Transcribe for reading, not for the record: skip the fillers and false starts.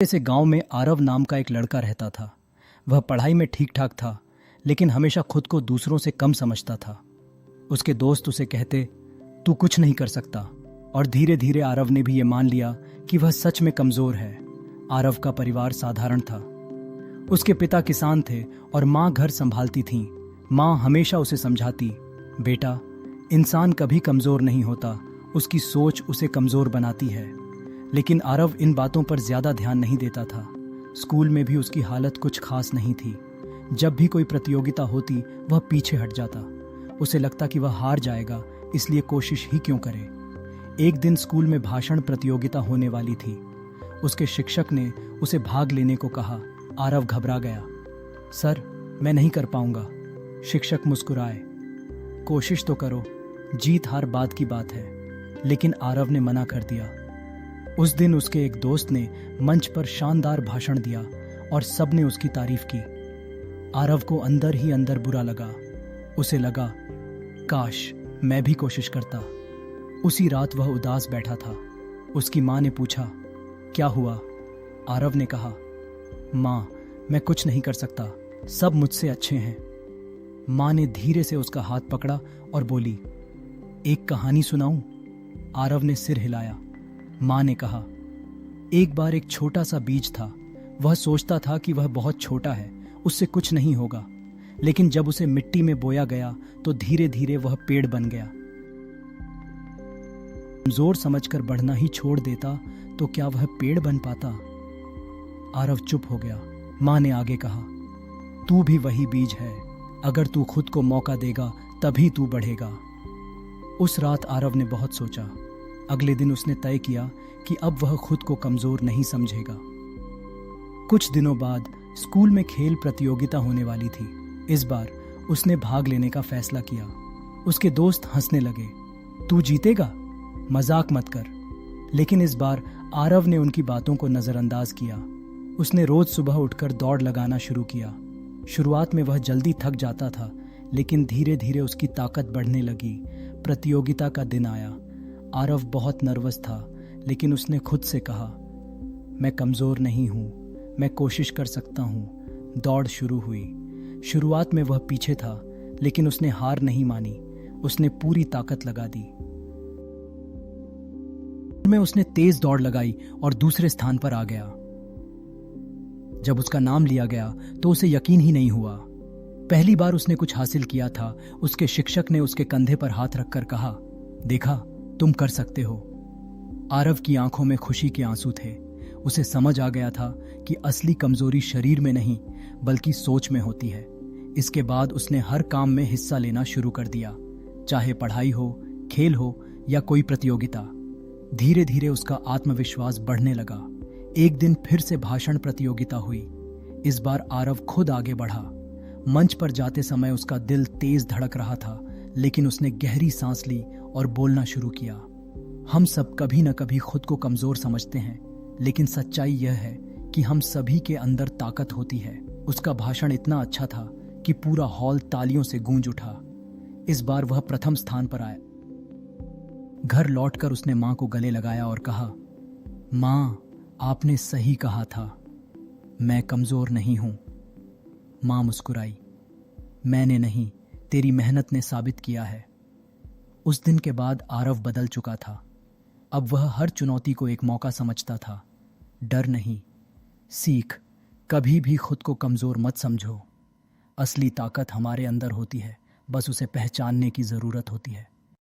से गांव में आरव नाम का एक लड़का रहता था। वह पढ़ाई में ठीक ठाक था, लेकिन हमेशा खुद को दूसरों से कम समझता था। उसके दोस्त उसे कहते, तू कुछ नहीं कर सकता, और धीरे धीरे आरव ने भी ये मान लिया कि वह सच में कमजोर है। आरव का परिवार साधारण था। उसके पिता किसान थे और माँ घर संभालती थीं। माँ हमेशा उसे समझाती, बेटा, इंसान कभी कमजोर नहीं होता, उसकी सोच उसे कमजोर बनाती है। लेकिन आरव इन बातों पर ज्यादा ध्यान नहीं देता था। स्कूल में भी उसकी हालत कुछ खास नहीं थी। जब भी कोई प्रतियोगिता होती, वह पीछे हट जाता। उसे लगता कि वह हार जाएगा, इसलिए कोशिश ही क्यों करे। एक दिन स्कूल में भाषण प्रतियोगिता होने वाली थी। उसके शिक्षक ने उसे भाग लेने को कहा। आरव घबरा गया। सर, मैं नहीं कर पाऊंगा। शिक्षक मुस्कुराए। कोशिश तो करो, जीत हार बाद की बात है। लेकिन आरव ने मना कर दिया। उस दिन उसके एक दोस्त ने मंच पर शानदार भाषण दिया और सबने उसकी तारीफ की। आरव को अंदर ही अंदर बुरा लगा। उसे लगा, काश मैं भी कोशिश करता। उसी रात वह उदास बैठा था। उसकी माँ ने पूछा, क्या हुआ? आरव ने कहा, माँ, मैं कुछ नहीं कर सकता, सब मुझसे अच्छे हैं। माँ ने धीरे से उसका हाथ पकड़ा और बोली, एक कहानी सुनाऊं? आरव ने सिर हिलाया। माँ ने कहा, एक बार एक छोटा सा बीज था। वह सोचता था कि वह बहुत छोटा है, उससे कुछ नहीं होगा। लेकिन जब उसे मिट्टी में बोया गया तो धीरे धीरे वह पेड़ बन गया। कमजोर समझकर बढ़ना ही छोड़ देता तो क्या वह पेड़ बन पाता? आरव चुप हो गया। माँ ने आगे कहा, तू भी वही बीज है। अगर तू खुद को मौका देगा तभी तू बढ़ेगा। उस रात आरव ने बहुत सोचा। अगले दिन उसने तय किया कि अब वह खुद को कमजोर नहीं समझेगा। कुछ दिनों बाद स्कूल में खेल प्रतियोगिता होने वाली थी। इस बार उसने भाग लेने का फैसला किया। उसके दोस्त हंसने लगे, तू जीतेगा, मजाक मत कर। लेकिन इस बार आरव ने उनकी बातों को नजरअंदाज किया। उसने रोज सुबह उठकर दौड़ लगाना शुरू किया। शुरुआत में वह जल्दी थक जाता था, लेकिन धीरे धीरे उसकी ताकत बढ़ने लगी। प्रतियोगिता का दिन आया। आरव बहुत नर्वस था, लेकिन उसने खुद से कहा, मैं कमजोर नहीं हूं, मैं कोशिश कर सकता हूं। दौड़ शुरू हुई। शुरुआत में वह पीछे था, लेकिन उसने हार नहीं मानी। उसने पूरी ताकत लगा दी। में उसने तेज दौड़ लगाई और दूसरे स्थान पर आ गया। जब उसका नाम लिया गया तो उसे यकीन ही नहीं हुआ। पहली बार उसने कुछ हासिल किया था। उसके शिक्षक ने उसके कंधे पर हाथ रखकर कहा, देखा, तुम कर सकते हो। आरव की आंखों में खुशी के आंसू थे। उसे समझ आ गया था कि असली कमजोरी शरीर में नहीं, बल्कि सोच में होती है। इसके बाद उसने हर काम में हिस्सा लेना शुरू कर दिया, चाहे पढ़ाई हो, खेल हो या कोई प्रतियोगिता। धीरे धीरे उसका आत्मविश्वास बढ़ने लगा। एक दिन फिर से भाषण प्रतियोगिता हुई। इस बार आरव खुद आगे बढ़ा। मंच पर जाते समय उसका दिल तेज धड़क रहा था, लेकिन उसने गहरी सांस ली और बोलना शुरू किया। हम सब कभी न कभी खुद को कमजोर समझते हैं, लेकिन सच्चाई यह है कि हम सभी के अंदर ताकत होती है। उसका भाषण इतना अच्छा था कि पूरा हॉल तालियों से गूंज उठा। इस बार वह प्रथम स्थान पर आया। घर लौटकर उसने मां को गले लगाया और कहा, मां, आपने सही कहा था, मैं कमजोर नहीं हूं। मां मुस्कुराई, मैंने नहीं, तेरी मेहनत ने साबित किया है। उस दिन के बाद आरव बदल चुका था। अब वह हर चुनौती को एक मौका समझता था। डर नहीं, सीख। कभी भी खुद को कमजोर मत समझो। असली ताकत हमारे अंदर होती है, बस उसे पहचानने की जरूरत होती है।